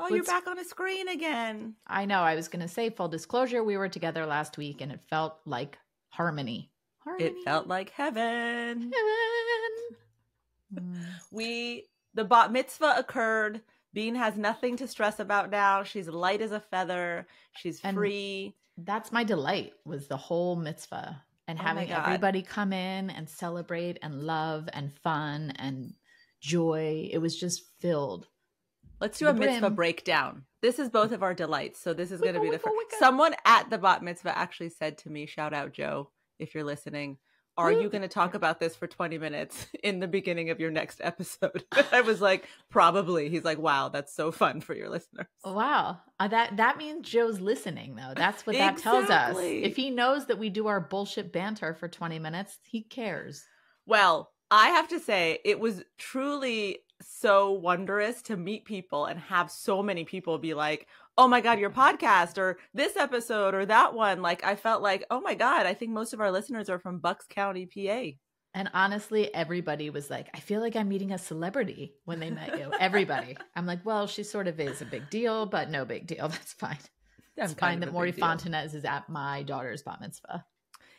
Oh, you're back on a screen again. I know. I was going to say, full disclosure, we were together last week and it felt like harmony. It felt like heaven. Heaven. The bat mitzvah occurred. Bean has nothing to stress about now. She's light as a feather. She's free. That's my delight, was the whole mitzvah and having everybody come in and celebrate and love and fun and joy. It was just filled. Let's do a mitzvah breakdown. This is both of our delights. So this is going to be the first. Someone at the bat mitzvah actually said to me, shout out Joe, if you're listening, are you going to talk about this for 20 minutes in the beginning of your next episode? I was like, probably. He's like, wow, that's so fun for your listeners. Wow. That means Joe's listening, though. That's what that tells us. If he knows that we do our bullshit banter for 20 minutes, he cares. Well, I have to say, it was truly so wondrous to meet people and have so many people be like, oh my God, your podcast or this episode or that one. Like, I felt like, oh my God, I think most of our listeners are from Bucks County, PA. And honestly, everybody was like, I feel like I'm meeting a celebrity when they met you. Everybody. I'm like, well, she sort of is a big deal, but no big deal. That's fine. It's fine that Mory Fontanez is at my daughter's bat mitzvah.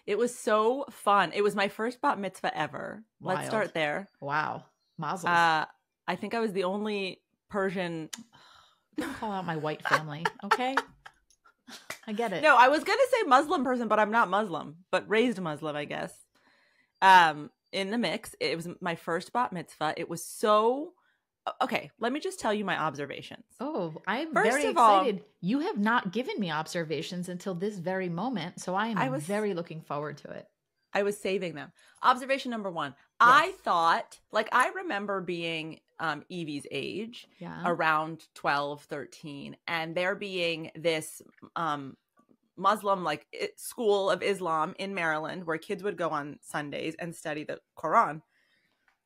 It was so fun. It was my first bat mitzvah ever. Wild. Let's start there. Wow. Mazel. I think I was the only Persian. Don't call out my white family, okay? I get it. No, I was going to say Muslim person, but I'm not Muslim, but raised Muslim, I guess. In the mix, it was my first bat mitzvah. It was so... Okay, let me just tell you my observations. Oh, I'm very excited. You have not given me observations until this very moment, so I am very looking forward to it. I was saving them. Observation number one. Yes. I thought, like, I remember being Evie's age, around 12, 13, and there being this Muslim, like, school of Islam in Maryland where kids would go on Sundays and study the Quran.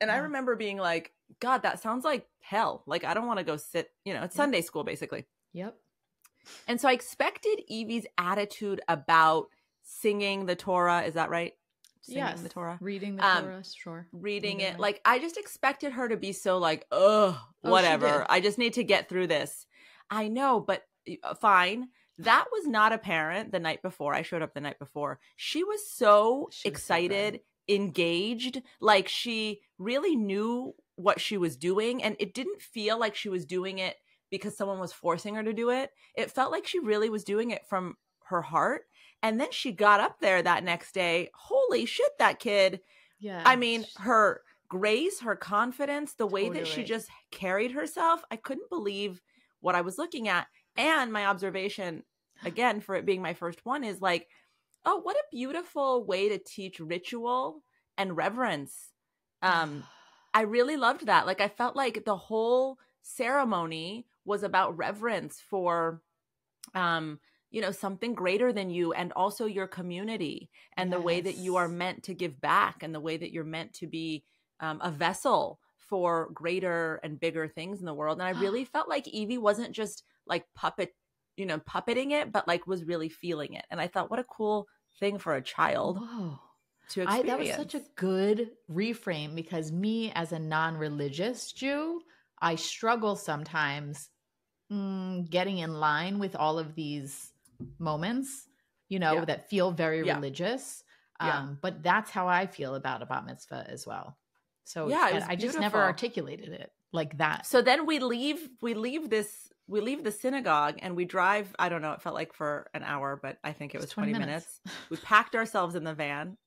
And I remember being like, God, that sounds like hell. Like, I don't want to go sit, it's Sunday school, basically. Yep. And so I expected Evie's attitude about singing the Torah. Is that right? Singing the Torah. Reading the Torah, sure. Reading it. Right. Like, I just expected her to be so like, ugh, whatever. I just need to get through this. I know, but fine. That was not apparent the night before. I showed up the night before. She was so excited, engaged. Like, she really knew what she was doing. And it didn't feel like she was doing it because someone was forcing her to do it. It felt like she really was doing it from her heart. And then she got up there that next day. Holy shit, that kid. Yeah. I mean, her grace, her confidence, the way that she just carried herself. I couldn't believe what I was looking at. And my observation, again, for it being my first one, is like, oh, what a beautiful way to teach ritual and reverence. I really loved that. Like, I felt like the whole ceremony was about reverence for something greater than you, and also your community, and the way that you are meant to give back, and the way that you're meant to be a vessel for greater and bigger things in the world. And I really felt like Evie wasn't just like puppeting it, but like was really feeling it. And I thought, what a cool thing for a child to experience. That was such a good reframe, because me as a non-religious Jew, I struggle sometimes getting in line with all of these moments, that feel very religious. But that's how I feel about a bat mitzvah as well. So I just never articulated it like that. So then we leave the synagogue and we drive, I don't know, it felt like for an hour, but I think it was 20 minutes. We packed ourselves in the van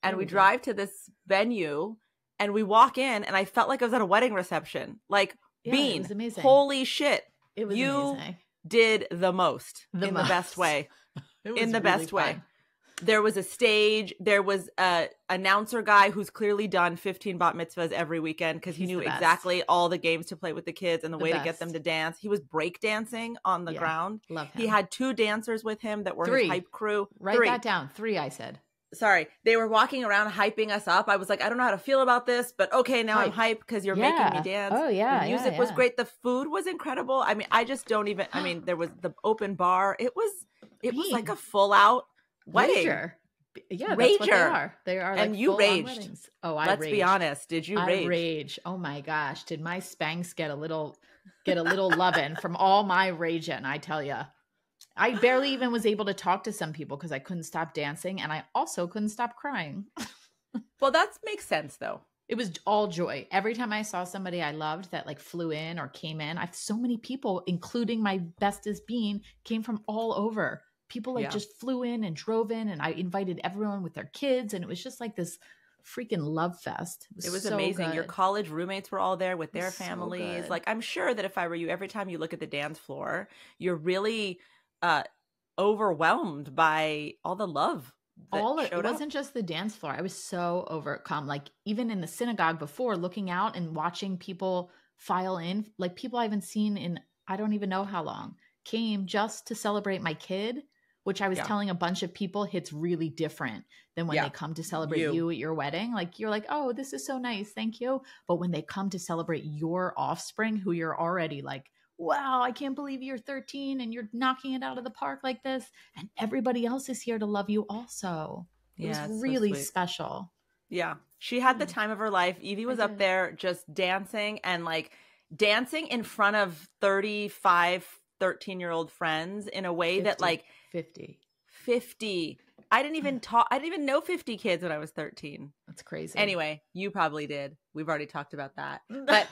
and we drive to this venue and we walk in, and I felt like I was at a wedding reception. Like, Bean, it was amazing. Holy shit. It was amazing. Did the most in the best way. In the best way. There was a stage. There was a announcer guy who's clearly done 15 bat mitzvahs every weekend because he knew exactly all the games to play with the kids and the way to get them to dance. He was break dancing on the ground. Love him. He had 2 dancers with him that were his hype crew. Write that down. 3, I said. Sorry. They were walking around hyping us up. I was like, I don't know how to feel about this, but okay, now I'm hyped because you're making me dance. Oh, yeah. The music was great. The food was incredible. I mean, I just don't even, there was the open bar. It was like a full out wedding. Rager. Yeah, that's what they are. They are, and like, you raged. Weddings. Oh, I Let's raged. be honest. Did you rage? I rage. Oh my gosh. Did my Spanx get a little get a little lovin' from all my raging, I tell you. I barely even was able to talk to some people because I couldn't stop dancing, and I also couldn't stop crying. Well, that makes sense though. It was all joy. Every time I saw somebody I loved that like flew in or came in, I've so many people, including my bestest Bean, came from all over. People like just flew in and drove in, and I invited everyone with their kids, and it was just like this freaking love fest. It was so amazing. good. Your college roommates were all there with their families. So like, I'm sure that if I were you, every time you look at the dance floor, you're really overwhelmed by all the love. It wasn't just the dance floor. I was so overcome. Like even in the synagogue before, looking out and watching people file in, like people I haven't seen in I don't even know how long, came just to celebrate my kid, which I was telling a bunch of people hits really different than when they come to celebrate you at your wedding. Like you're like, oh, this is so nice. Thank you. But when they come to celebrate your offspring, who you're already like, wow, I can't believe you're 13 and you're knocking it out of the park like this. And everybody else is here to love you also. It was really special. Yeah. She had the time of her life. Evie was up there just dancing and like dancing in front of 35, 13-year-old friends in a way 50, that like 50. I didn't even know 50 kids when I was 13. That's crazy. Anyway, you probably did. We've already talked about that. But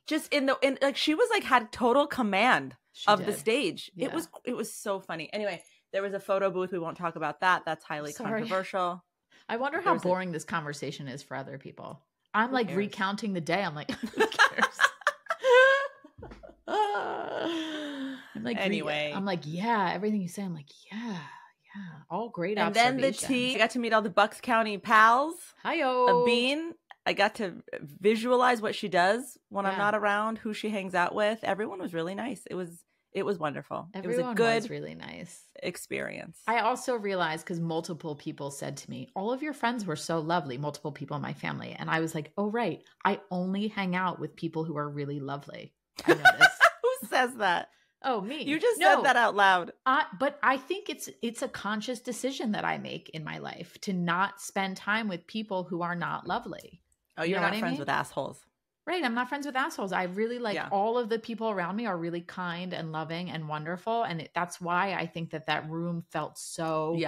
just in like she was like had total command of the stage. Yeah. It was so funny. Anyway, there was a photo booth. We won't talk about that. That's highly controversial. I wonder how boring this conversation is for other people. I'm like recounting the day. I'm like, who cares? I'm like, anyway, I'm like, yeah, everything you say. I'm like, yeah, all great. And then the tea. I got to meet all the Bucks County pals. Hi-yo. Bean. I got to visualize what she does when I'm not around, who she hangs out with. Everyone was really nice. It was wonderful. Everyone it was a good, really nice experience. I also realized because multiple people said to me, all of your friends were so lovely, multiple people in my family. And I was like, oh, right. I only hang out with people who are really lovely. I noticed. Who says that? Oh, me. You just said that out loud. But I think it's a conscious decision that I make in my life to not spend time with people who are not lovely. Oh, you're not friends with assholes. Right. I'm not friends with assholes. I really like all of the people around me are really kind and loving and wonderful. And that's why I think that room felt so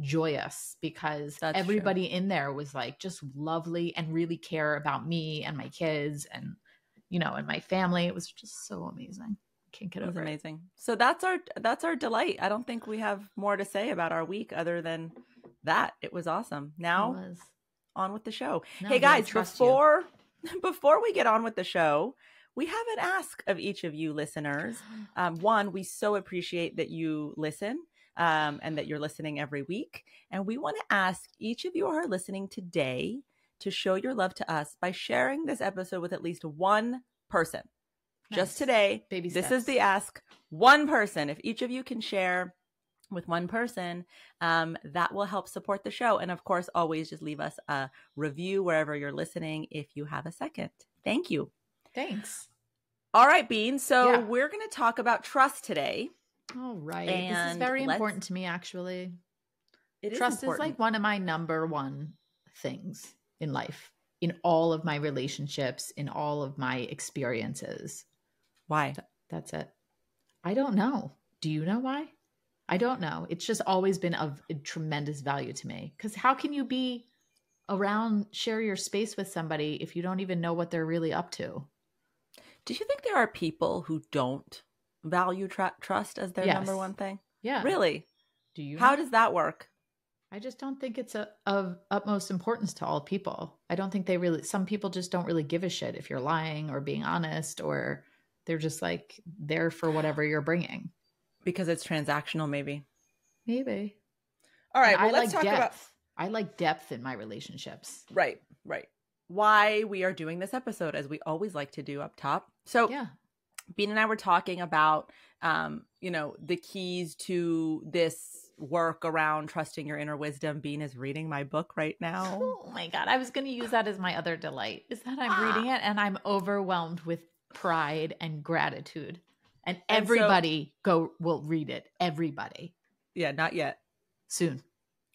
joyous because everybody in there was like just lovely and really care about me and my kids and, and my family. It was just so amazing. Can't get over it. It was amazing. So that's our delight. I don't think we have more to say about our week other than that. It was awesome. Now on with the show. No, hey guys, before we get on with the show, we have an ask of each of you listeners. One, we so appreciate that you listen and that you're listening every week. And we want to ask each of you who are listening today to show your love to us by sharing this episode with at least one person. Nice. Just today, baby steps. This is the ask. One person. If each of you can share with one person, that will help support the show. And of course, always just leave us a review wherever you're listening if you have a second. Thank you. Thanks. All right, Bean. So we're going to talk about trust today. All right. This is very important to me, actually. Trust is like one of my number one things in life, in all of my relationships, in all of my experiences. Why? That's it. I don't know. Do you know why? I don't know. It's just always been of tremendous value to me. Because how can you be around, share your space with somebody if you don't even know what they're really up to? Do you think there are people who don't value trust as their number one thing? Yeah. Really? Do you? How does that work? I just don't think it's of utmost importance to all people. I don't think some people just don't really give a shit if you're lying or being honest, or they're just like there for whatever you're bringing. Because it's transactional, maybe. Maybe. All right. Well, let's talk about. I like depth in my relationships. Right. Why we are doing this episode, as we always like to do up top. So, Bean and I were talking about, the keys to this work around trusting your inner wisdom. Bean is reading my book right now. Oh my God. I was going to use that as my other delight, is that I'm reading it and I'm overwhelmed with pride and gratitude. And everybody will read it. Everybody. Yeah, not yet. Soon.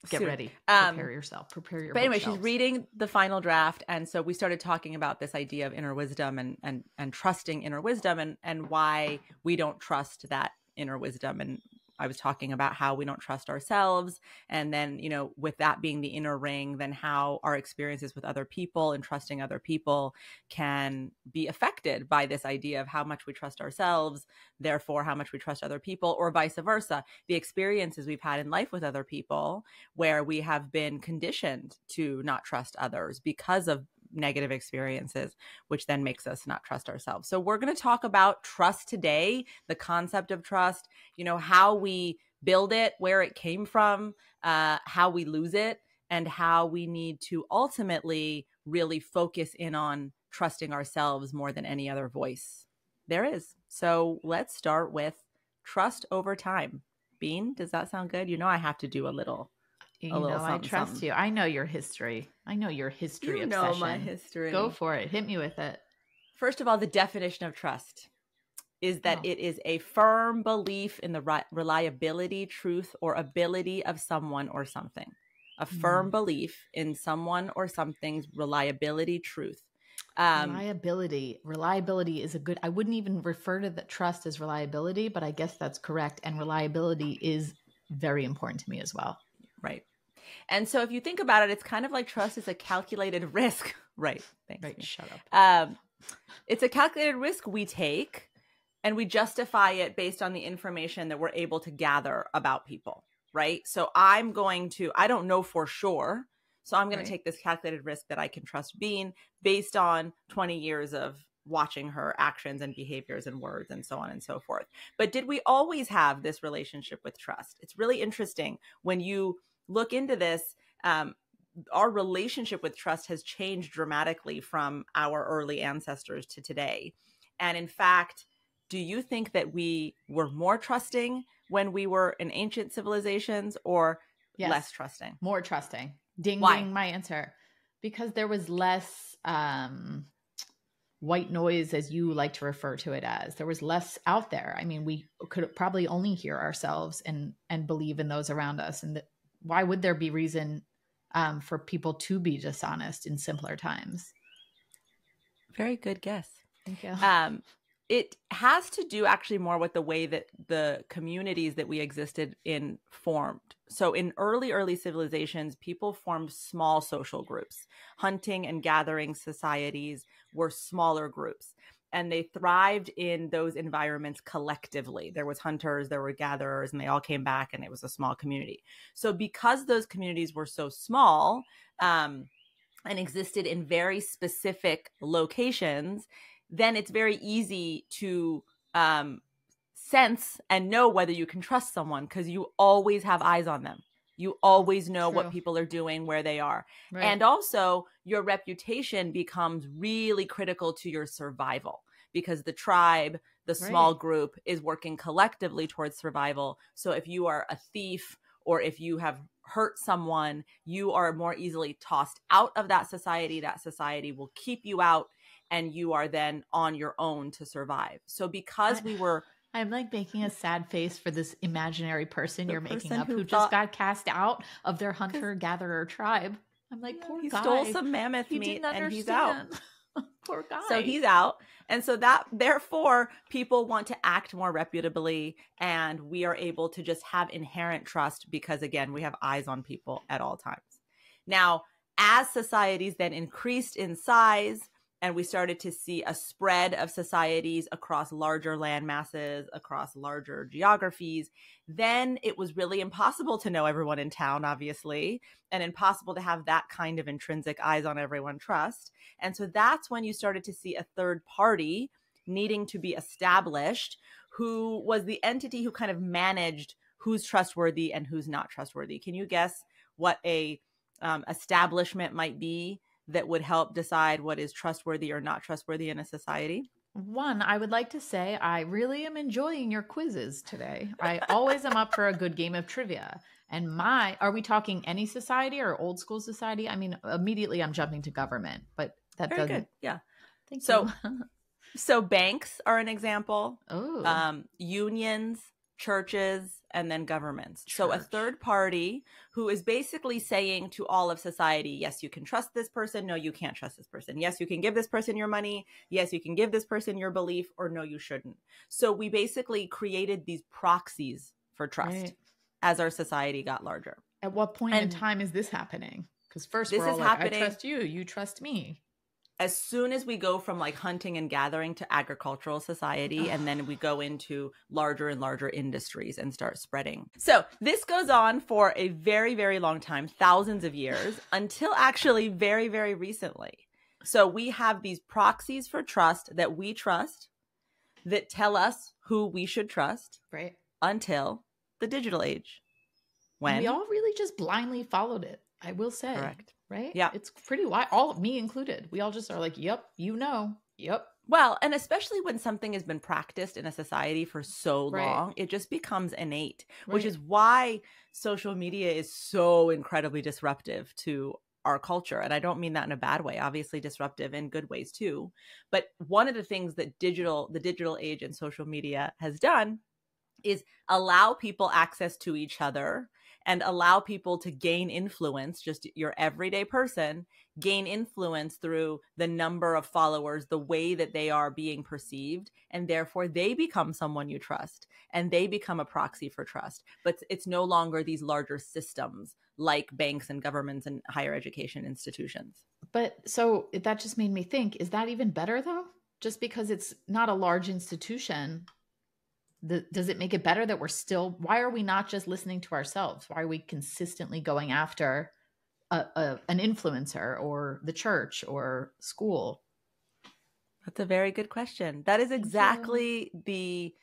Get soon. ready. Prepare yourself. Prepare your But anyway, bookshelves. she's reading the final draft. And so we started talking about this idea of inner wisdom and trusting inner wisdom and why we don't trust that inner wisdom. And I was talking about how we don't trust ourselves. And then, you know, with that being the inner ring, then how our experiences with other people and trusting other people can be affected by this idea of how much we trust ourselves, therefore how much we trust other people, or vice versa. The experiences we've had in life with other people where we have been conditioned to not trust others because of negative experiences, which then makes us not trust ourselves. So we're going to talk about trust today, the concept of trust, you know, how we build it, where it came from, how we lose it, and how we need to ultimately really focus in on trusting ourselves more than any other voice there is. So let's start with trust over time. Bean, does that sound good? You know, I have to do a little I trust you. I know your history. I know your history obsession. You know my history. Go for it. Hit me with it. First of all, the definition of trust is that it is a firm belief in the reliability, truth, or ability of someone or something. A firm belief in someone or something's reliability, truth. Reliability is a good, I wouldn't even refer to the trust as reliability, but I guess that's correct. And reliability is very important to me as well. Right. And so if you think about it, it's kind of like trust is a calculated risk. Right. Thanks. Right. Shut up. It's a calculated risk we take, and we justify it based on the information that we're able to gather about people. Right. So I don't know for sure. So I'm going to take this calculated risk that I can trust Bean based on 20 years of watching her actions and behaviors and words and so on and so forth. But did we always have this relationship with trust? It's really interesting when you look into this. Our relationship with trust has changed dramatically from our early ancestors to today. And in fact, do you think that we were more trusting when we were in ancient civilizations or less trusting? More trusting. Ding, Why? ding, my answer. Because there was less white noise, as you like to refer to it as. There was less out there. I mean, we could probably only hear ourselves and believe in those around us. And why would there be reason for people to be dishonest in simpler times? Very good guess. Thank you. It has to do actually more with the way that the communities that we existed in formed. So in early civilizations, people formed small social groups. Hunting and gathering societies were smaller groups, and they thrived in those environments collectively. There was hunters, there were gatherers, and they all came back, and it was a small community. So because those communities were so small and existed in very specific locations, then it's very easy to sense and know whether you can trust someone because you always have eyes on them. You always know what people are doing, where they are. Right. And also your reputation becomes really critical to your survival because the tribe, the small group is working collectively towards survival. So if you are a thief or if you have hurt someone, you are more easily tossed out of that society. That society will keep you out, and you are then on your own to survive. So because I'm like making a sad face for this imaginary person you're making up who just got cast out of their hunter-gatherer tribe. I'm like, poor guy. He stole some mammoth meat and he's out. Poor guy. So he's out. And so therefore, people want to act more reputably, and we are able to just have inherent trust because, again, we have eyes on people at all times. Now, as societies then increased in size, and we started to see a spread of societies across larger land masses, across larger geographies, then it was really impossible to know everyone in town, obviously, and impossible to have that kind of intrinsic eyes on everyone trust. And so that's when you started to see a third party needing to be established, who was the entity who kind of managed who's trustworthy and who's not trustworthy. Can you guess what a establishment might be that would help decide what is trustworthy or not trustworthy in a society? One, I would like to say I really am enjoying your quizzes today. I always am up for a good game of trivia. And are we talking any society or old school society? I mean, immediately I'm jumping to government, but that Very doesn't. Good. Yeah. Thank you. So banks are an example. Oh. Unions, churches, and then governments. So a Church. third party who is basically saying to all of society, yes, you can trust this person. No, you can't trust this person. Yes, you can give this person your money. Yes, you can give this person your belief, or no, you shouldn't. So we basically created these proxies for trust as our society got larger. At what point in time is this happening? Because first this we're all is like, happening, I trust you, you trust me. As soon as we go from like hunting and gathering to agricultural society, and then we go into larger and larger industries and start spreading. So this goes on for a very, very long time, thousands of years, until actually very, very recently. So we have these proxies for trust that we trust that tell us who we should trust, right? Until the digital age. When we all really just blindly followed it, I will say. Correct. Right? Yeah. It's pretty wide, all me included. We all just are like, yep, you know, yep. Well, and especially when something has been practiced in a society for so long, it just becomes innate, which is why social media is so incredibly disruptive to our culture. And I don't mean that in a bad way, obviously disruptive in good ways too. But one of the things that the digital age and social media has done is allow people access to each other and allow people to gain influence, just your everyday person, gain influence through the number of followers, the way that they are being perceived, and therefore they become someone you trust and they become a proxy for trust. But it's no longer these larger systems like banks and governments and higher education institutions. But so that just made me think, is that even better though? Just because it's not a large institution, does it make it better that we're still, why are we not just listening to ourselves? Why are we consistently going after an influencer or the church or school? That's a very good question. That is exactly the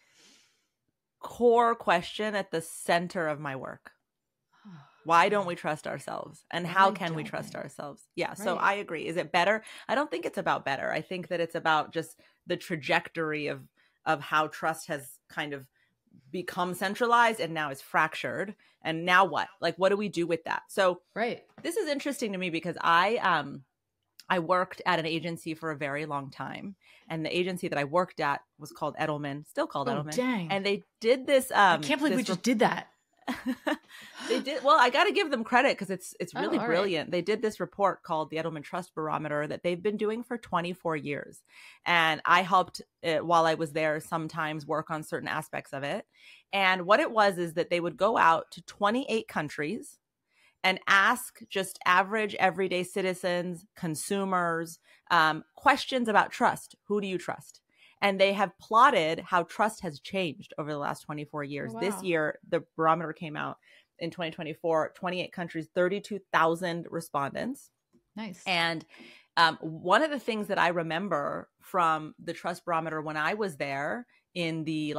core question at the center of my work. Why don't we trust ourselves? And how can we trust ourselves? Yeah, so I agree. Is it better? I don't think it's about better. I think that it's about just the trajectory of how trust has kind of become centralized and now is fractured. And now what? Like, what do we do with that? So this is interesting to me because I worked at an agency for a very long time. And the agency that I worked at was called Edelman, still called Edelman. Dang. And they did this. I can't believe we just did that. They did. Well, I got to give them credit because it's really brilliant. They did this report called the Edelman Trust Barometer that they've been doing for 24 years. And I helped while I was there sometimes work on certain aspects of it. And what it was is that they would go out to 28 countries and ask just average everyday citizens, consumers, questions about trust. Who do you trust? And they have plotted how trust has changed over the last 24 years. Wow. This year, the barometer came out in 2024, 28 countries, 32,000 respondents. Nice. And one of the things that I remember from the trust barometer when I was there in the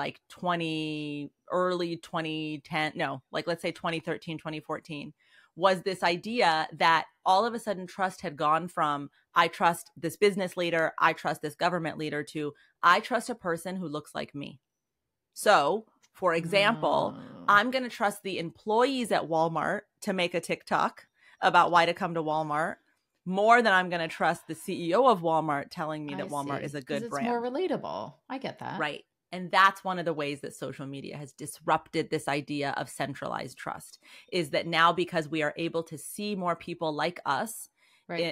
early 2010, no, like let's say 2013, 2014, was this idea that all of a sudden trust had gone from I trust this business leader, I trust this government leader, to I trust a person who looks like me. So, for example, I'm going to trust the employees at Walmart to make a TikTok about why to come to Walmart more than I'm going to trust the CEO of Walmart telling me that Walmart is a good brand. It's more relatable. I get that. Right. And that's one of the ways that social media has disrupted this idea of centralized trust, is that now because we are able to see more people like us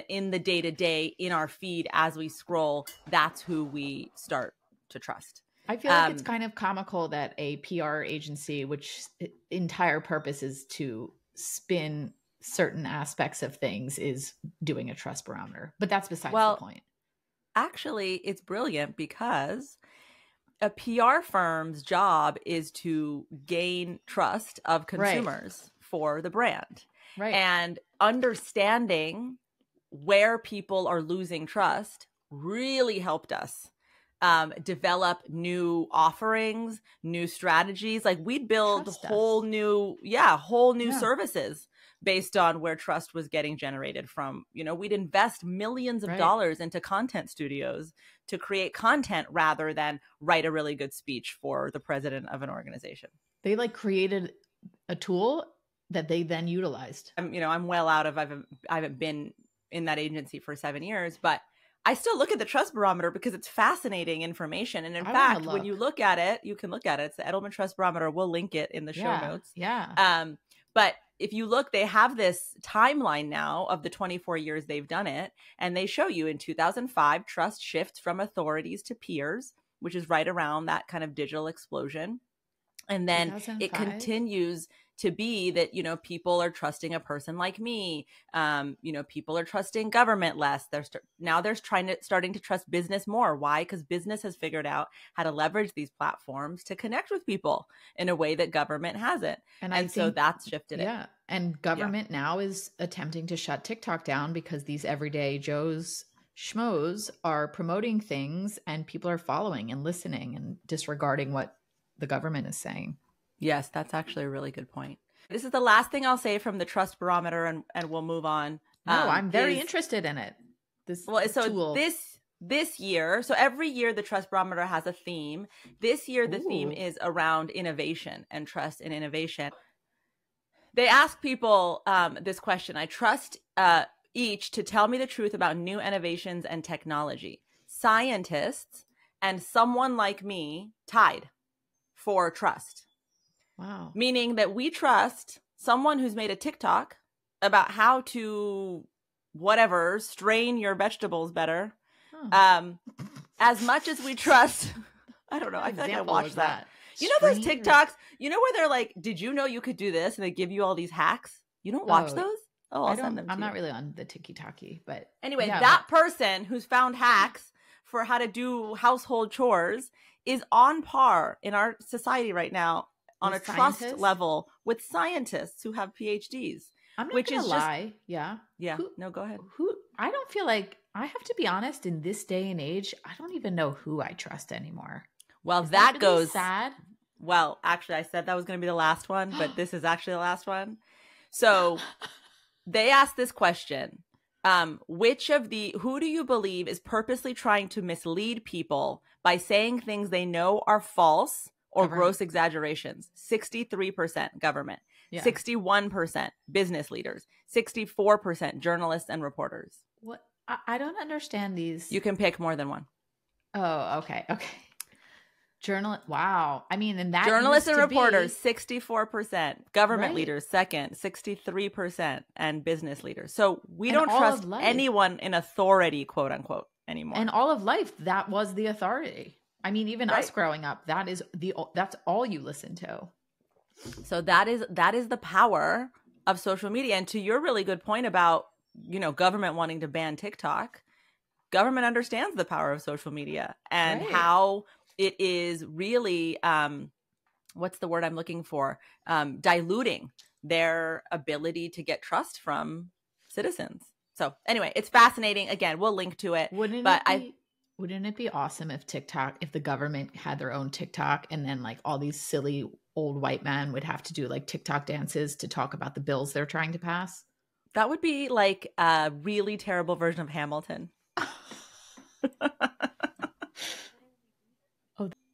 in the day-to-day, in our feed as we scroll, that's who we start to trust. I feel like it's kind of comical that a PR agency, which entire purpose is to spin certain aspects of things, is doing a trust barometer. But that's besides the point. Actually, it's brilliant because a PR firm's job is to gain trust of consumers for the brand. Right. And understanding where people are losing trust really helped us develop new offerings, new strategies. Like we'd build whole new services based on where trust was getting generated from. You know, we'd invest millions of dollars into content studios to create content rather than write a really good speech for the president of an organization. They created a tool that they then utilized. I'm well out of, I haven't been in that agency for 7 years, but I still look at the trust barometer because it's fascinating information. And in fact, when you look at it, you can look at it. It's the Edelman Trust Barometer. We'll link it in the show notes. Yeah. But if you look, they have this timeline now of the 24 years they've done it. And they show you in 2005, trust shifts from authorities to peers, which is right around that kind of digital explosion. And then 2005? It continues to be that, you know, people are trusting a person like me. You know, people are trusting government less. Now they're starting to trust business more. Why? Because business has figured out how to leverage these platforms to connect with people in a way that government hasn't. And so that's shifted it. Yeah. And government now is attempting to shut TikTok down because these everyday Joes schmoes are promoting things and people are following and listening and disregarding what the government is saying. Yes, that's actually a really good point. This is the last thing I'll say from the trust barometer, and we'll move on. No, I'm very interested in it. This year, so every year the trust barometer has a theme. This year, the theme is around innovation and trust in innovation. They ask people this question. I trust each to tell me the truth about new innovations and technology. Scientists and someone like me tied for trust. Wow. Meaning that we trust someone who's made a TikTok about how to strain your vegetables better. As much as we trust, I don't know. I feel like I watched that. You know those TikToks, you know, where they're like, did you know you could do this? And they give you all these hacks. You don't watch those? Oh, I'll send them to you. I'm not really on the TikToky, but anyway, that person who's found hacks for how to do household chores is on par in our society right now on a trust level with scientists who have PhDs. I'm not gonna lie. Yeah. No, go ahead. I don't feel like, I have to be honest, in this day and age, I don't even know who I trust anymore. Well, that goes sad. Well, actually, I said that was going to be the last one, but this is actually the last one. So they asked this question. Who do you believe is purposely trying to mislead people by saying things they know are false or gross exaggerations? 63% government, 61% business leaders, 64% journalists and reporters. What? I don't understand these. You can pick more than one. Oh, okay. Wow. I mean, and that journalists and reporters, 64%, government leaders, second, 63%, and business leaders. So we don't trust anyone in authority, quote unquote, anymore. And all of life, that was the authority. I mean, even us growing up, that's all you listen to. So that is the power of social media. And to your really good point about, you know, government wanting to ban TikTok, government understands the power of social media and how it is really, what's the word I'm looking for? Diluting their ability to get trust from citizens. So anyway, it's fascinating. Again, we'll link to it. Wouldn't it be awesome if the government had their own TikTok, and then like all these silly old white men would have to do like TikTok dances to talk about the bills they're trying to pass? That would be like a really terrible version of Hamilton.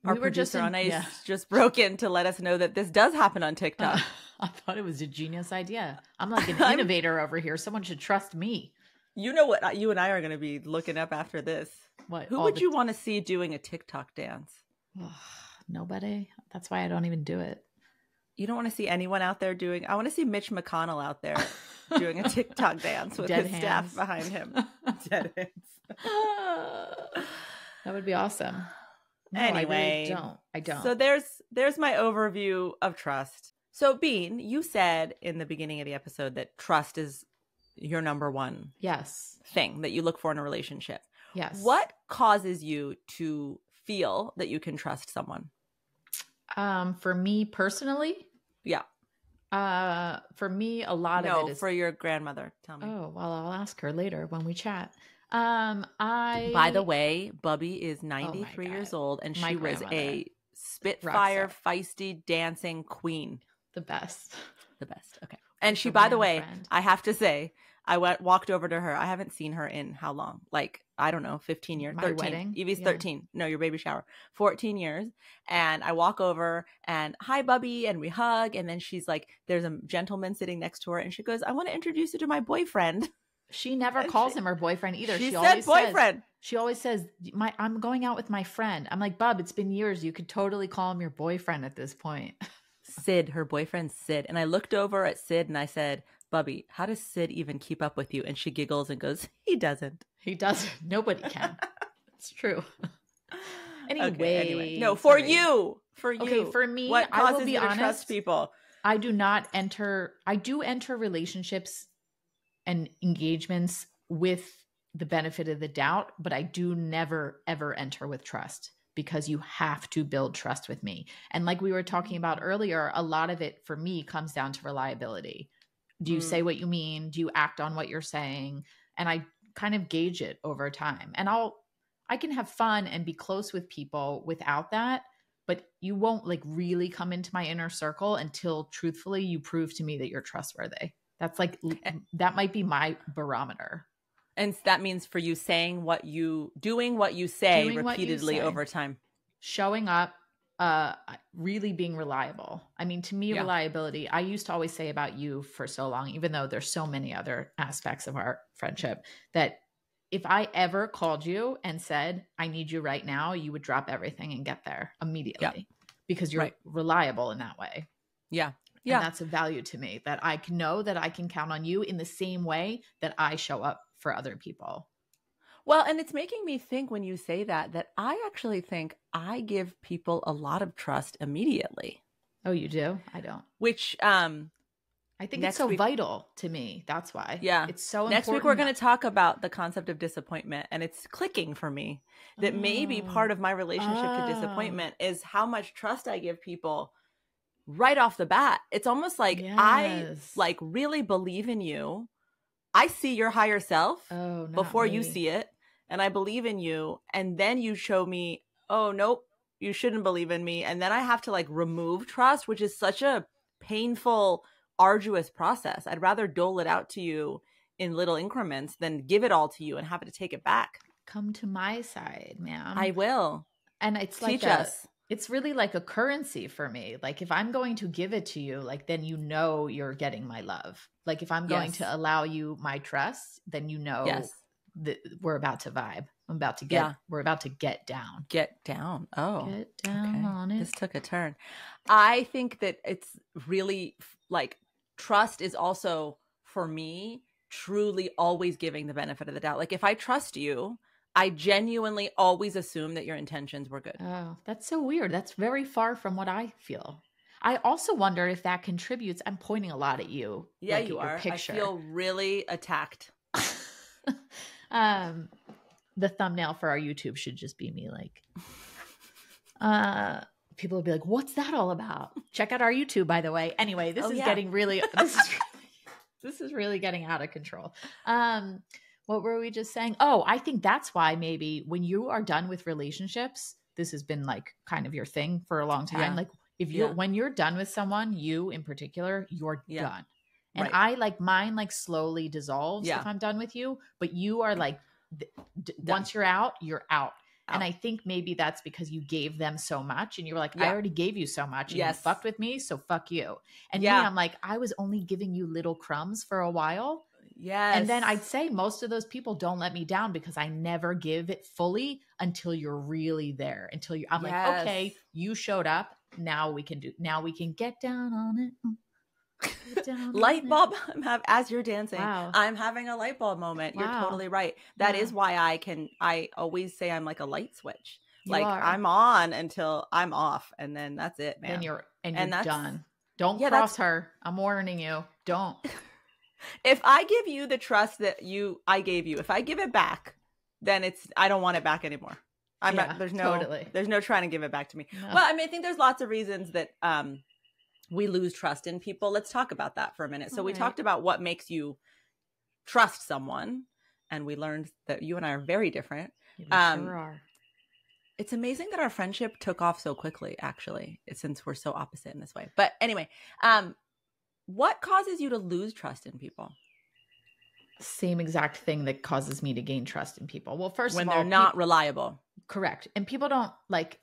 Our producer on Ice just broke in to let us know that this does happen on TikTok. I thought it was a genius idea. I'm like an innovator over here. Someone should trust me. You know what you and I are going to be looking up after this? What? Who would you want to see doing a TikTok dance? Nobody. That's why I don't even do it. You don't want to see anyone out there doing... I want to see Mitch McConnell out there doing a TikTok dance with his staff behind him. Dead hands. That would be awesome. No, anyway, I don't. So there's my overview of trust. So Bean, you said in the beginning of the episode that trust is your number one thing that you look for in a relationship. Yes. What causes you to feel that you can trust someone? For me personally? Yeah. For me, a lot of it is... for your grandmother. Tell me. Oh, well, I'll ask her later when we chat. By the way, Bubby is 93 years old, and she was a spitfire, feisty, dancing queen. The best. Okay. And she, by the way, I have to say, I walked over to her. I haven't seen her in how long? Like, I don't know, 15 years. My 13. wedding? Evie's 13. No, your baby shower. 14 years. And I walk over and, hi, Bubby. And we hug. And then she's like, there's a gentleman sitting next to her. And she goes, I want to introduce you to my boyfriend. She never calls him her boyfriend either. She said boyfriend. She always says, I'm going out with my friend. I'm like, Bub, it's been years. You could totally call him your boyfriend at this point. Sid, her boyfriend Sid. And I looked over at Sid and I said, Bubby, how does Sid even keep up with you? And she giggles and goes, he doesn't. He doesn't. Nobody can. It's true. Anyway. No, for you. For you. Okay, for me, what causes I will be you to honest, trust people? I do enter relationships and engagements with the benefit of the doubt, but I do never, ever enter with trust, because you have to build trust with me. And like we were talking about earlier, a lot of it for me comes down to reliability. Do you say what you mean? Do you act on what you're saying? And I kind of gauge it over time. And I can have fun and be close with people without that, but you won't like really come into my inner circle until truthfully you prove to me that you're trustworthy. That's like, that might be my barometer. And that means for you doing what you say repeatedly over time. Showing up, really being reliable. I mean, to me, reliability, I used to always say about you for so long, even though there's so many other aspects of our friendship, that if I ever called you and said, I need you right now, you would drop everything and get there immediately because you're reliable in that way. Yeah. Yeah. And that's a value to me, that I can know that I can count on you in the same way that I show up for other people. Well, and it's making me think when you say that I actually think I give people a lot of trust immediately. Oh, you do? I don't. Which I think it's so vital to me. That's why. Yeah. It's so important. Next week, we're going to talk about the concept of disappointment. And it's clicking for me that maybe part of my relationship to disappointment is how much trust I give people right off the bat. It's almost like I like really believe in you. I see your higher self before you see it. And I believe in you. And then you show me, oh, nope, you shouldn't believe in me. And then I have to like remove trust, which is such a painful, arduous process. I'd rather dole it out to you in little increments than give it all to you and have to take it back. Come to my side, man. I will. And it's Teach us. It's really like a currency for me. Like if I'm going to give it to you, like then you know you're getting my love. Like if I'm going to allow you my trust, then you know that we're about to vibe. We're about to get down. Get down. Oh. Get down on it. This took a turn. I think that it's really like trust is also for me truly always giving the benefit of the doubt. Like if I trust you, I genuinely always assume that your intentions were good. Oh, that's so weird. That's very far from what I feel. I also wonder if that contributes. I'm pointing a lot at you. Yeah, like you are. Picture. I feel really attacked. The thumbnail for our YouTube should just be me like, people will be like, what's that all about? Check out our YouTube, by the way. Anyway, this is getting really, this is really getting out of control. What were we just saying? Oh, I think that's why maybe when you are done with relationships, this has been like kind of your thing for a long time. Yeah. Like if you're, when you're done with someone, you in particular, you're done. And I like mine like slowly dissolves if I'm done with you, but you are like, once you're out, you're out. And I think maybe that's because you gave them so much and you were like, I already gave you so much and you fucked with me. So fuck you. And me, I'm like, I was only giving you little crumbs for a while. Yes. And then I'd say most of those people don't let me down because I never give it fully until you're really there. Until you, I'm like, okay, you showed up. Now we can get down on it. Light bulb. As you're dancing, I'm having a light bulb moment. You're totally right. That is why I always say I'm like a light switch. I'm on until I'm off, and then that's it, man. And you're done. Don't cross her. I'm warning you. Don't. If I give you the trust that I gave you, if I give it back, then I don't want it back anymore. There's no trying to give it back to me. No. Well, I mean, I think there's lots of reasons that we lose trust in people. Let's talk about that for a minute. So we talked about what makes you trust someone, and we learned that you and I are very different. We sure are. It's amazing that our friendship took off so quickly, actually, since we're so opposite in this way. But anyway, what causes you to lose trust in people? Same exact thing that causes me to gain trust in people. Well, first when of all, they're not reliable. Correct. And people don't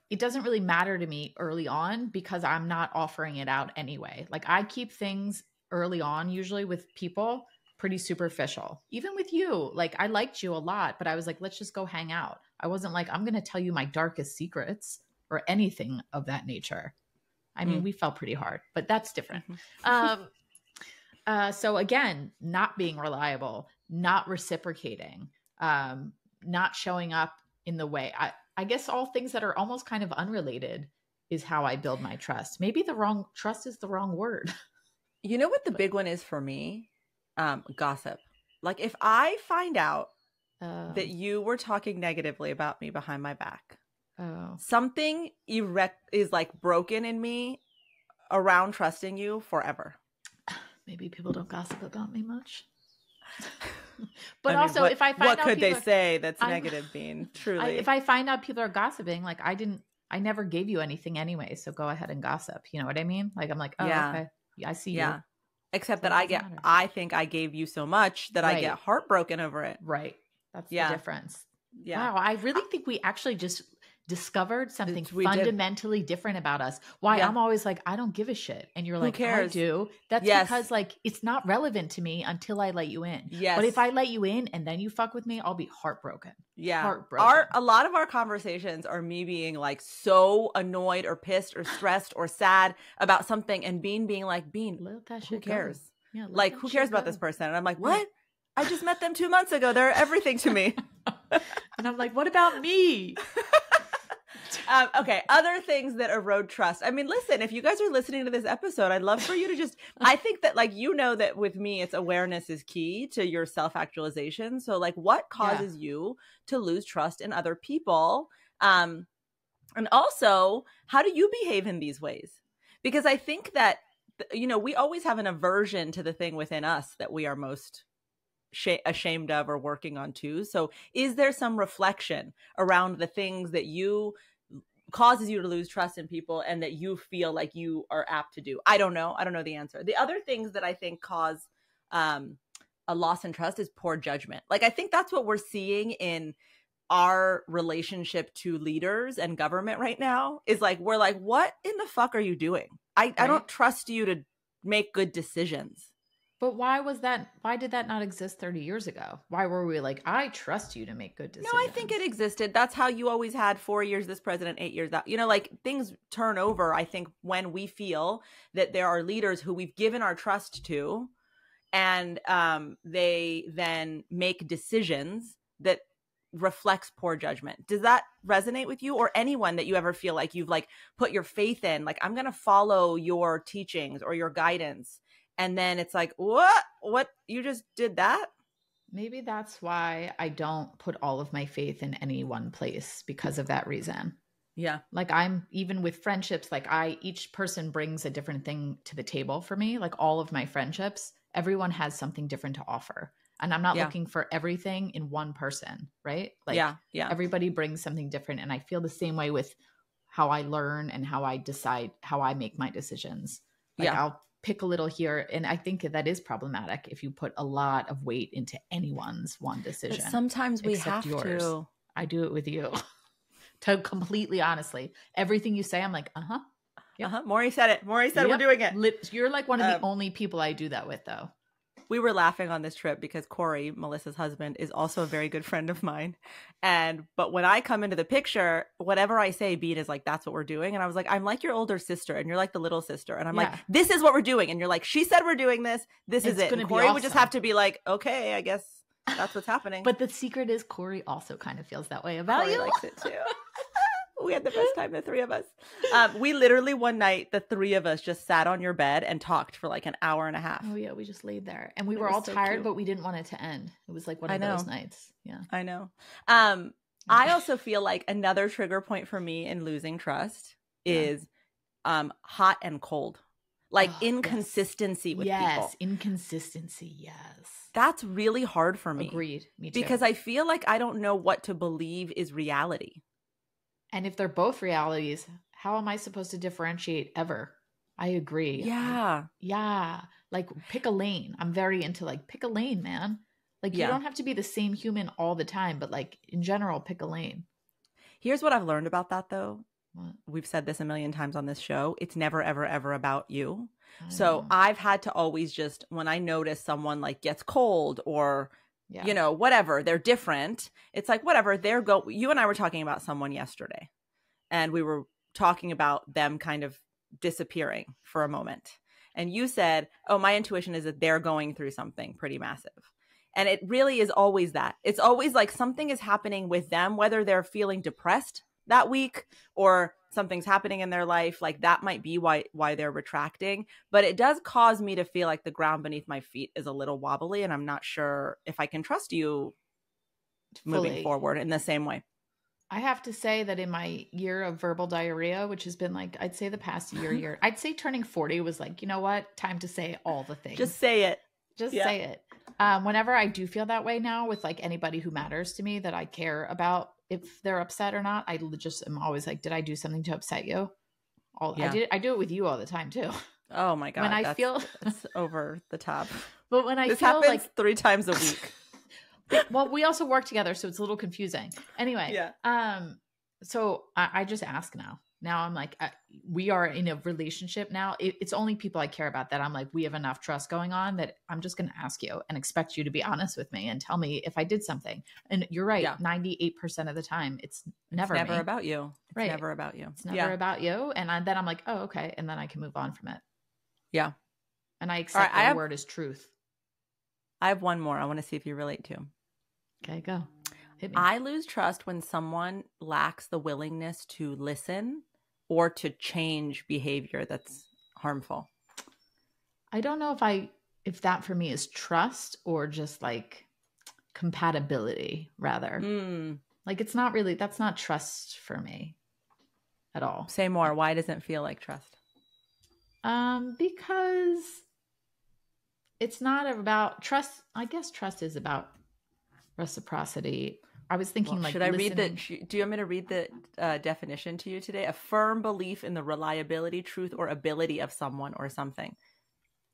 it doesn't really matter to me early on because I'm not offering it out anyway. Like I keep things early on, usually with people pretty superficial. Even with you, like I liked you a lot, but I was like, let's just go hang out. I wasn't like, I'm going to tell you my darkest secrets or anything of that nature. I mean, we felt pretty hard, but that's different. So again, not being reliable, not reciprocating, not showing up in the way. I guess all things that are almost kind of unrelated is how I build my trust. Maybe trust is the wrong word. You know what the big one is for me? Gossip. Like if I find out that you were talking negatively about me behind my back, something is like broken in me around trusting you forever. Maybe people don't gossip about me much. But I mean, also, if I find out what could they say that's negative, Bean? Truly, if I find out people are gossiping, like I never gave you anything anyway, so go ahead and gossip. You know what I mean? Like I'm like, oh, okay, yeah, I see you. Except that I think I gave you so much that I get heartbroken over it. Right. That's the difference. Yeah. Wow. I really think we actually just discovered something fundamentally different about us. Why I'm always like, I don't give a shit. And you're like, I do. That's because like, it's not relevant to me until I let you in. Yes. But if I let you in and then you fuck with me, I'll be heartbroken. Yeah. Heartbroken. A lot of our conversations are me being like so annoyed or pissed or stressed or sad about something and being like, who cares? Yeah, like, who cares about this person? And I'm like, what? I just met them 2 months ago. They're everything to me. And I'm like, what about me? Okay, other things that erode trust. I mean, listen, if you guys are listening to this episode, I'd love for you to just, I think that like, you know that with me, it's awareness is key to your self-actualization. So like what causes you to lose trust in other people? And also, how do you behave in these ways? Because I think that, you know, we always have an aversion to the thing within us that we are most ashamed of or working on too. So is there some reflection around the things that causes you to lose trust in people and that you feel like you are apt to do? I don't know the answer. The other things that I think cause a loss in trust is poor judgment. Like I think that's what we're seeing in our relationship to leaders and government right now is like, we're like, what in the fuck are you doing? I don't trust you to make good decisions. But why did that not exist 30 years ago? Why were we like, I trust you to make good decisions? No, I think it existed. That's how you always had 4 years this president, 8 years that. You know, like things turn over, I think, when we feel that there are leaders who we've given our trust to and they then make decisions that reflects poor judgment. Does that resonate with you or anyone that you ever feel like you've like put your faith in? Like, I'm going to follow your teachings or your guidance. And then it's like, what? You just did that? Maybe that's why I don't put all of my faith in any one place because of that reason. Yeah. Like I'm even with friendships, like each person brings a different thing to the table for me. Like all of my friendships, everyone has something different to offer. And I'm not looking for everything in one person, right? Like everybody brings something different. And I feel the same way with how I learn and how I decide, how I make my decisions. Like I'll pick a little here. And I think that is problematic if you put a lot of weight into anyone's one decision. But sometimes we have yours. to. I do it with you. To completely honestly. Everything you say, I'm like, Yep. Mory said it. Mory said we're doing it. You're like one of the only people I do that with though. We were laughing on this trip because Corey, Melissa's husband, is also a very good friend of mine. But when I come into the picture, whatever I say, Bean is like, that's what we're doing. And I was like, I'm like your older sister and you're like the little sister. And I'm like, this is what we're doing. And you're like, she said we're doing this. This is it. And Corey would just have to be like, okay, I guess that's what's happening. But the secret is Corey also kind of feels that way about Corey you. Likes it too. We had the best time, the three of us. We literally one night, the three of us just sat on your bed and talked for like an hour and a half. Oh yeah, we just laid there. And we were all tired, but we didn't want it to end. It was like one of those nights. Yeah. I know. I also feel like another trigger point for me in losing trust is hot and cold. Like inconsistency with people. Yes, inconsistency, yes. That's really hard for me. Agreed, me too. Because I feel like I don't know what to believe is reality. And if they're both realities, how am I supposed to differentiate ever? I agree. Yeah. Yeah. Like pick a lane. I'm very into like pick a lane, man. Like you don't have to be the same human all the time, but like in general, pick a lane. Here's what I've learned about that though. we've said this a million times on this show, it's never, ever, ever about you. So I've had to always just, when I notice someone like gets cold or, you know, whatever, they're different. It's like, whatever, you and I were talking about someone yesterday and we were talking about them kind of disappearing for a moment. And you said, oh, my intuition is that they're going through something pretty massive. And it really is always that. It's always like something is happening with them, whether they're feeling depressed that week or something's happening in their life. Like that might be why they're retracting. But it does cause me to feel like the ground beneath my feet is a little wobbly. And I'm not sure if I can trust you moving forward in the same way. I have to say that in my year of verbal diarrhea, which has been like, I'd say the past year, I'd say turning 40 was like, you know what? Time to say all the things. Just say it. Just say it. Whenever I do feel that way now with like anybody who matters to me that I care about, if they're upset or not, I just am always like, did I do something to upset you? I do it with you all the time too. Oh my God. When I feel it's over the top. But when this feel happens like 3 times a week. Well, we also work together, so it's a little confusing. Anyway, so I just ask now. Now I'm like, we are in a relationship now. It's only people I care about that I'm like, we have enough trust going on that I'm just going to ask you and expect you to be honest with me and tell me if I did something. And you're right. 98% of the time, it's never about you. It's never about you. It's never about you. And then I'm like, oh, okay. And then I can move on from it. Yeah. And I accept the word as truth. I have one more I want to see if you relate to. Okay, go. Hit me. I lose trust when someone lacks the willingness to listen or to change behavior that's harmful. I don't know if that for me is trust or just like compatibility rather. Like it's not really, that's not trust for me at all. Say more. Why doesn't it feel like trust? Because it's not about trust. I guess trust is about reciprocity. I was thinking should I read do you want me to read the definition to you today? A firm belief in the reliability, truth, or ability of someone or something.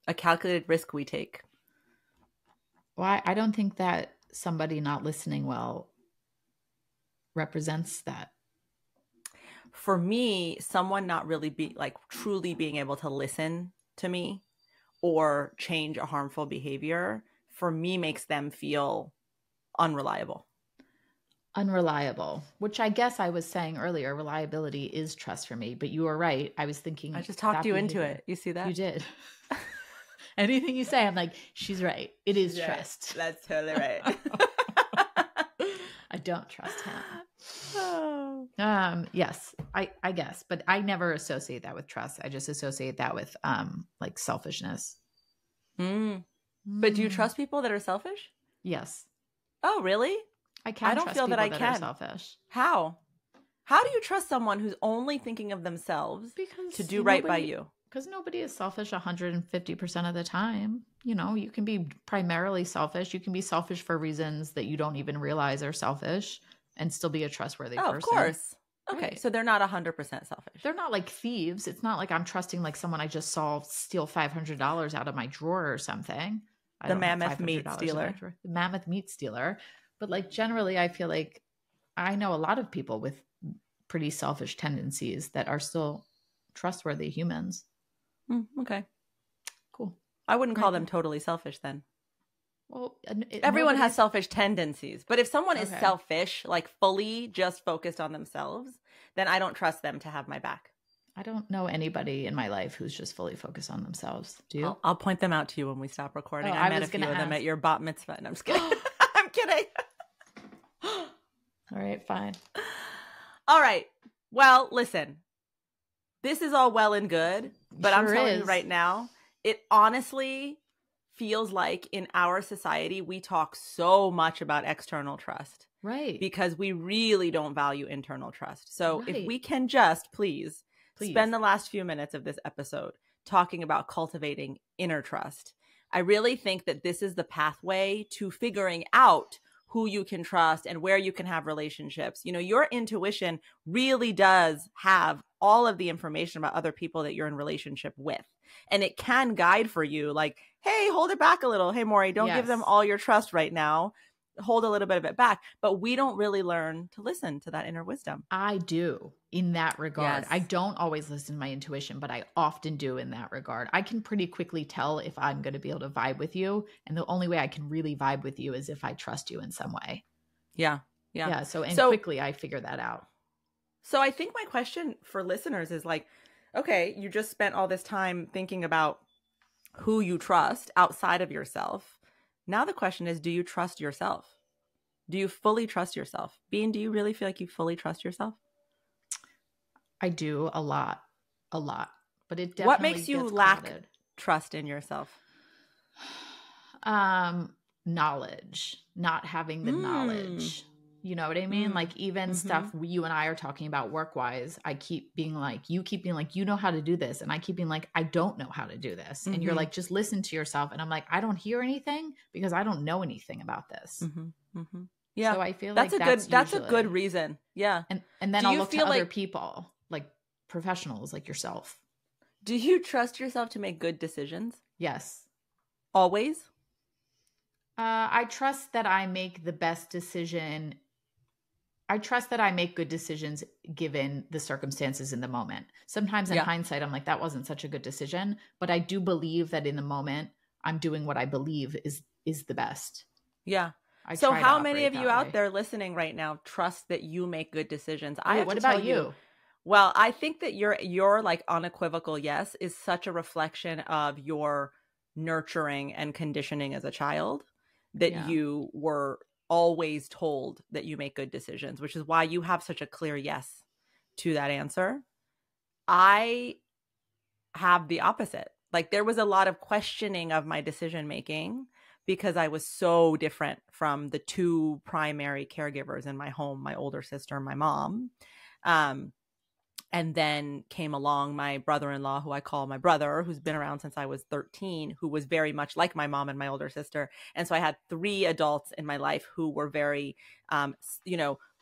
A calculated risk we take. Well, I don't think that somebody not listening well represents that. For me, someone not really truly being able to listen to me or change a harmful behavior, for me makes them feel unreliable, which I guess I was saying earlier, reliability is trust for me, but you were right. I was thinking, I just talked you into it. You see that? You did. Anything you say, I'm like, she's right. It is trust. That's totally right. I don't trust him. Yes, I guess, but I never associate that with trust. I just associate that with like selfishness. But do you trust people that are selfish? Yes. Oh, really? I don't feel that I can. Are selfish. How do you trust someone who's only thinking of themselves to do right by you? Because nobody is selfish 150% of the time. You know, you can be primarily selfish. You can be selfish for reasons that you don't even realize are selfish and still be a trustworthy person. Of course. Okay, right. So they're not 100% selfish. They're not like thieves. It's not like I'm trusting like someone I just saw steal $500 out of my drawer or something. The mammoth meat stealer. The mammoth meat stealer. But like generally, I feel like I know a lot of people with pretty selfish tendencies that are still trustworthy humans. Okay. Cool. I wouldn't call them totally selfish then. Well, everyone has selfish tendencies. But if someone is selfish, like fully just focused on themselves, then I don't trust them to have my back. I don't know anybody in my life who's just fully focused on themselves. Do you? I'll point them out to you when we stop recording. I met a few of them at your bat mitzvah. And I'm just kidding. I'm kidding. All right, fine. All right. Well, listen. This is all well and good, but I'm telling you right now, it honestly feels like in our society, we talk so much about external trust. Right. Because we really don't value internal trust. So if we can just please spend the last few minutes of this episode talking about cultivating inner trust. I really think that this is the pathway to figuring out who you can trust and where you can have relationships. You know, your intuition really does have all of the information about other people that you're in relationship with. And it can guide for you like, hey, hold it back a little. Hey, Mory, don't give them all your trust right now. hold a little bit of it back, but we don't really learn to listen to that inner wisdom. I do in that regard. Yes. I don't always listen to my intuition, but I often do in that regard. I can pretty quickly tell if I'm going to be able to vibe with you. And the only way I can really vibe with you is if I trust you in some way. Yeah. Yeah. Yeah. So quickly I figure that out. So I think my question for listeners is like, okay, you just spent all this time thinking about who you trust outside of yourself. Now the question is, do you trust yourself? Do you fully trust yourself? Bean, do you really feel like you fully trust yourself? I do a lot, but it definitely what makes you gets lack clouded. Trust in yourself? Knowledge, not having the knowledge. You know what I mean? Like even stuff you and I are talking about work-wise, I keep being like, you keep being like, you know how to do this. And I keep being like, I don't know how to do this. And you're like, just listen to yourself. And I'm like, I don't hear anything because I don't know anything about this. Yeah. So I feel that's like that's a good reason. Yeah. And then I'll look to other people, like professionals like yourself. Do you trust yourself to make good decisions? Yes. Always? I trust that I make the best decision. I trust that I make good decisions given the circumstances in the moment. Sometimes in hindsight, I'm like, that wasn't such a good decision. But I do believe that in the moment, I'm doing what I believe is the best. Yeah. So how many of you out there listening right now trust that you make good decisions? What about you? Well, I think that your like unequivocal yes is such a reflection of your nurturing and conditioning as a child that you were always told that you make good decisions, which is why you have such a clear yes to that answer. I have the opposite. Like there was a lot of questioning of my decision making because I was so different from the two primary caregivers in my home, my older sister and my mom. And then came along my brother-in-law, who I call my brother, who's been around since I was 13, who was very much like my mom and my older sister. And so I had three adults in my life who were very,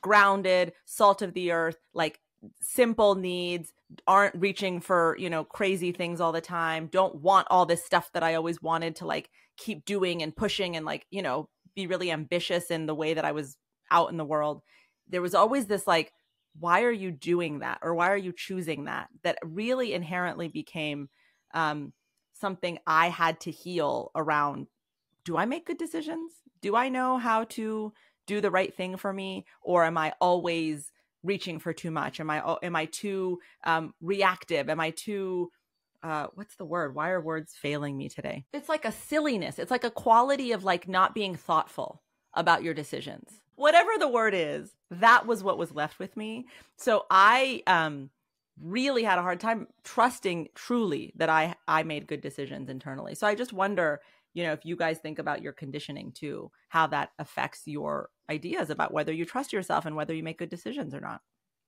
grounded, salt of the earth, like simple needs, aren't reaching for, crazy things all the time, don't want all this stuff that I always wanted to like keep doing and pushing and like, be really ambitious in the way that I was out in the world. There was always this like, why are you doing that? Or why are you choosing that? That really inherently became something I had to heal around. Do I make good decisions? Do I know how to do the right thing for me? Or am I always reaching for too much? Am I too reactive? Am I too, what's the word? Why are words failing me today? It's like a silliness. It's like a quality of like not being thoughtful about your decisions. Whatever the word is, that was what was left with me. So I really had a hard time trusting truly that I made good decisions internally. So I just wonder, if you guys think about your conditioning too, how that affects your ideas about whether you trust yourself and whether you make good decisions or not.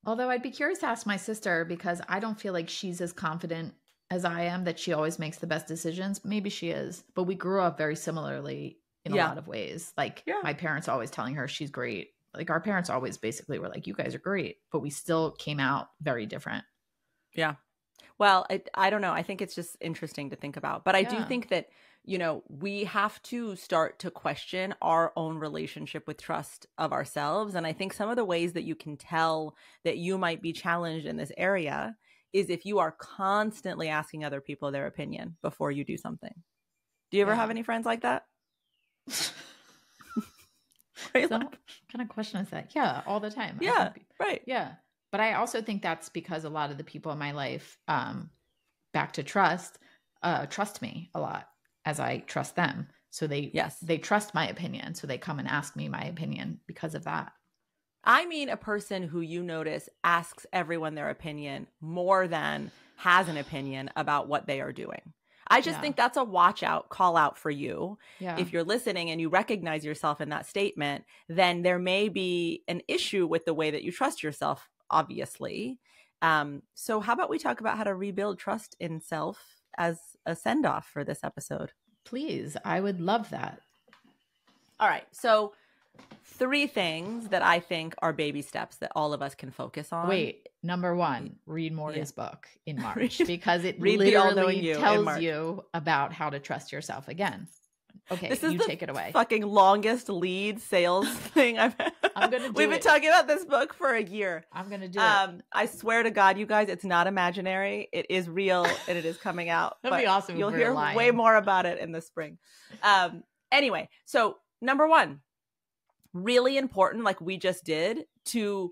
Although I'd be curious to ask my sister because I don't feel like she's as confident as I am that she always makes the best decisions. Maybe she is, but we grew up very similarly in a lot of ways. Like my parents always telling her she's great. Like our parents always basically were like, you guys are great, but we still came out very different. Yeah. Well, I don't know. I think it's just interesting to think about, but I do think that, we have to start to question our own relationship with trust of ourselves. And I think some of the ways that you can tell that you might be challenged in this area is if you are constantly asking other people their opinion before you do something. Do you ever have any friends like that? Right? So, what kind of question is that? Yeah, all the time. Yeah, right. Yeah. But I also think that's because a lot of the people in my life, back to trust me a lot as I trust them. So they trust my opinion. So they come and ask me my opinion because of that. I mean, a person who you notice asks everyone their opinion more than has an opinion about what they are doing. I just think that's a call out for you. Yeah. If you're listening and you recognize yourself in that statement, then there may be an issue with the way that you trust yourself, obviously. So how about we talk about how to rebuild trust in self as a send-off for this episode? Please. I would love that. All right. So 3 things that I think are baby steps that all of us can focus on. Wait, number 1, read Mory's book in March because it literally tells you about how to trust yourself again. Okay, this is you take it away. Fucking longest lead sales thing I've I'm gonna do We've been talking about this book for a year. I'm gonna do it. I swear to God, you guys, it's not imaginary. It is real and it is coming out. That'd be awesome. You'll hear way more about it in the spring. Anyway, so number one, really important, like we just did, to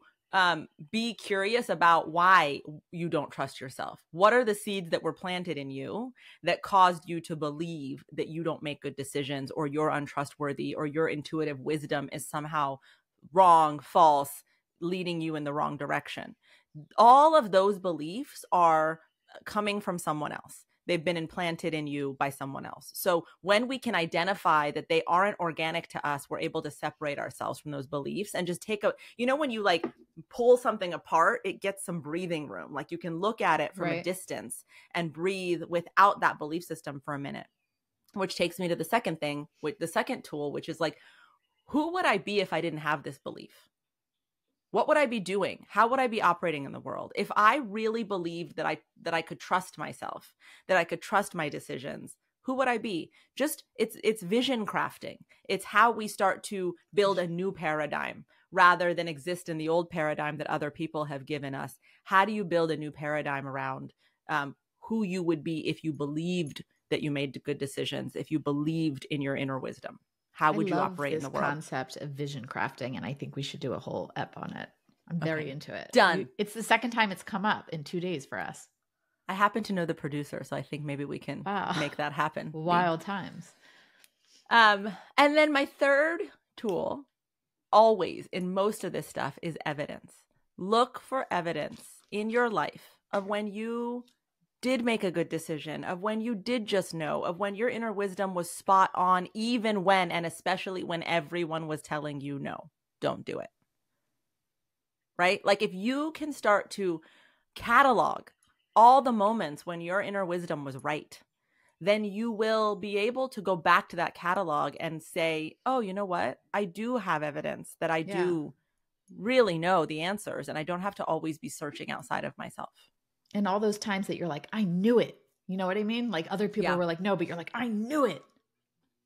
be curious about why you don't trust yourself. What are the seeds that were planted in you that caused you to believe that you don't make good decisions, or you're untrustworthy, or your intuitive wisdom is somehow wrong, false, leading you in the wrong direction? All of those beliefs are coming from someone else. They've been implanted in you by someone else. So when we can identify that they aren't organic to us, we're able to separate ourselves from those beliefs and just take a, when you like pull something apart, it gets some breathing room. Like you can look at it from a distance and breathe without that belief system for a minute, which takes me to the second thing, with the second tool, which is like, who would I be if I didn't have this belief? What would I be doing? How would I be operating in the world? If I really believed that I could trust myself, that I could trust my decisions, who would I be? Just it's vision crafting. It's how we start to build a new paradigm rather than exist in the old paradigm that other people have given us. How do you build a new paradigm around who you would be if you believed that you made good decisions, if you believed in your inner wisdom? How would you operate in the world? Concept of vision crafting, and I think we should do a whole ep on it. I'm very into it. Done. It's the second time it's come up in 2 days for us. I happen to know the producer, so I think maybe we can make that happen. Wild times. And then my third tool, always in most of this stuff, is evidence. Look for evidence in your life of when you did make a good decision, of when you did just know, of when your inner wisdom was spot on, even when, and especially when everyone was telling you, no, don't do it. Right? Like if you can start to catalog all the moments when your inner wisdom was right, then you will be able to go back to that catalog and say, oh, you know what? I do have evidence that I do really know the answers, and I don't have to always be searching outside of myself. And all those times that you're like, I knew it. You know what I mean? Like other people were like, no, but you're like, I knew it.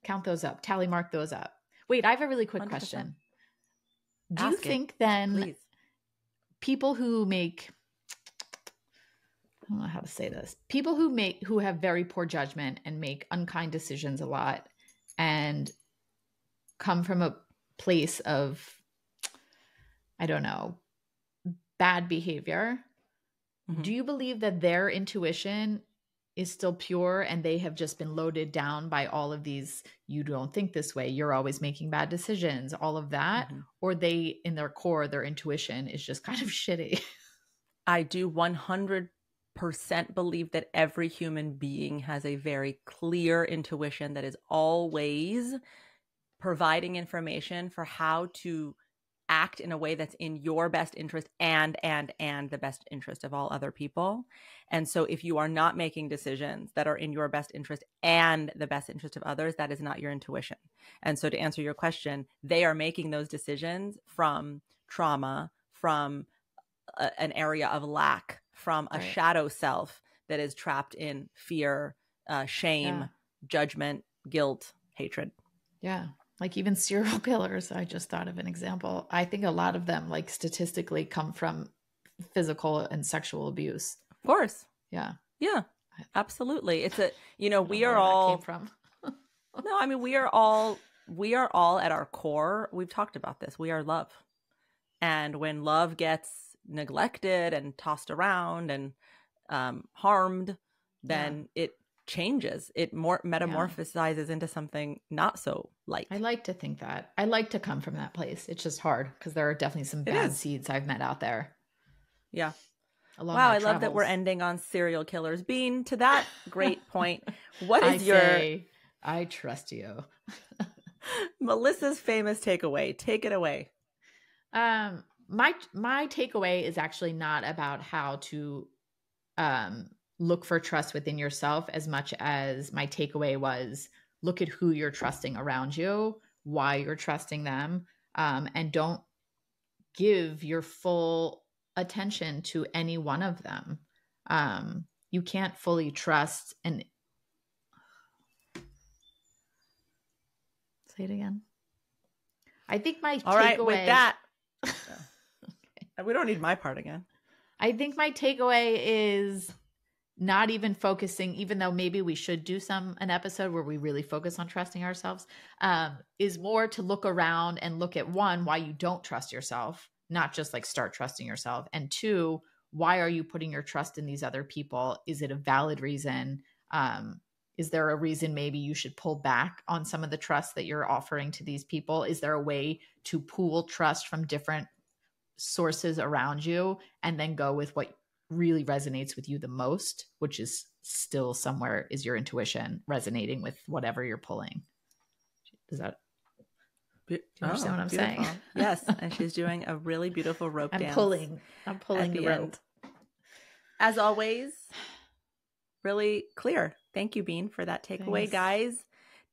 Count those up. Tally mark those up. Wait, I have a really quick 100%. Question. Do you think then people who make, I don't know how to say this, people who have very poor judgment and make unkind decisions a lot and come from a place of, I don't know, bad behavior, do you believe that their intuition is still pure and they have just been loaded down by all of these, you don't think this way, you're always making bad decisions, all of that? Or they, in their core, their intuition is just kind of shitty? I do 100% believe that every human being has a very clear intuition that is always providing information for how to act in a way that's in your best interest and the best interest of all other people. And so if you are not making decisions that are in your best interest and the best interest of others, that is not your intuition. And so to answer your question, they are making those decisions from trauma, from an area of lack, from a shadow self that is trapped in fear, shame, judgment, guilt, hatred. Yeah. Like even serial killers, I just thought of an example. I think a lot of them, like statistically, come from physical and sexual abuse. Of course. Yeah. Yeah, absolutely. It's a, we are all, came from. No, I mean, we are all at our core. We've talked about this. We are love. And when love gets neglected and tossed around and harmed, then it changes. It more metamorphosizes into something not so light. I like to think that. I like to come from that place. It's just hard because there are definitely some bad seeds I've met out there. Yeah. Wow, I love that we're ending on serial killers. Bean, to that great point, what is I trust you. Melissa's famous takeaway? Take it away. My takeaway is actually not about how to look for trust within yourself as much as my takeaway was look at who you're trusting around you, why you're trusting them, and don't give your full attention to any one of them. You can't fully trust Say it again. I think my All takeaway. right, with that, we don't need my part again. I think my takeaway is not even focusing, even though maybe we should do an episode where we really focus on trusting ourselves, is more to look around and look at, one, why you don't trust yourself, not just like start trusting yourself. And two, why are you putting your trust in these other people? Is it a valid reason? Is there a reason maybe you should pull back on some of the trust that you're offering to these people? Is there a way to pool trust from different sources around you and then go with what really resonates with you the most, which is still somewhere is your intuition resonating with whatever you're pulling? Does that, do you understand what I'm saying? Yes. And she's doing a really beautiful rope dance. I'm pulling the rope. As always, really clear. Thank you, Bean, for that takeaway. Thanks. Guys.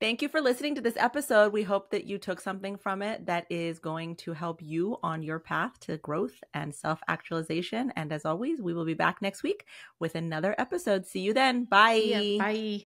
Thank you for listening to this episode. We hope that you took something from it that is going to help you on your path to growth and self-actualization. And as always, we will be back next week with another episode. See you then. Bye. Bye.